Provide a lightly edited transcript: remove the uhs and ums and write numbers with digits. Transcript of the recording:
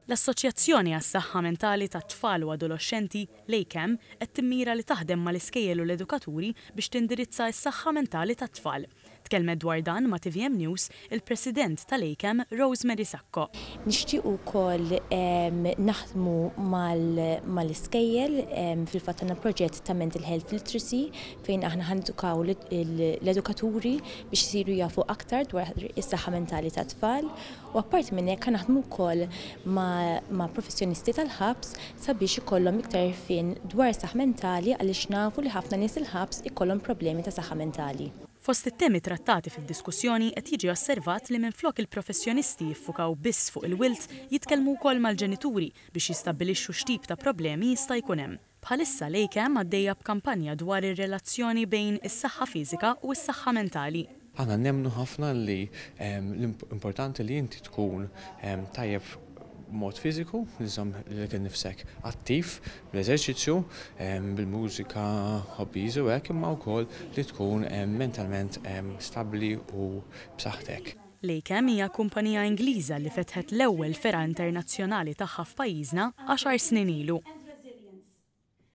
L-Assoċjazzjoni għas-Saħħa Mentali tat-Tfal u Adolescenti (LACAM) qed timmira li taħdem mal-iskejjel u l-edukaturi biex tindirizza s-saħħa mentali tat-tfal. Tkellmet dwar dan ma' TVM News il-President tal-LACAM Rosemary Sacco. Nixtiequ wkoll naħdmu mal-iskejjel fil-fatt għandna proġett ta' Mental Health Literacy fejn aħna ħandukaw l-edukaturi biex isiru jafu aktar dwar is-saħħa mentali tat-tfal u apparti minn hekk naħdmu wkoll ma' professjonisti tal-ħabs sabiex ikollhom iktar fin dwar saħħa mentali għaliex nafu li ħafna nies il-ħabs ikollhom problemi ta' saħħa mentali. Fost it-temi trattati fid-diskussjoni qed jiġi osservat li minflok il-professjonisti jiffukaw biss fuq il-wilt jitkellmu wkoll mal-ġenituri biex jistabbilixxu x'tip ta' problemi jista' jkun hemm. Bħalissa LACAM għaddejja b'kampanja dwar ir-relazzjoni bejn is-saħħa fiżika u s-saħħa mentali. Aħna nemmnu ħafna li l-importanti li inti tkun tajjeb mod fiżiku, li kien nifsek attiv, bl-eżerċizzju, bil-mużika, hobbies u hekk imma wkoll li tkun mentalment stabbli u b'saħħtek. LACAM hija kumpanija Ingliża li fetħet l-ewwel ferra internazzjonali tagħha f'pajjiżna 10 snin ilu.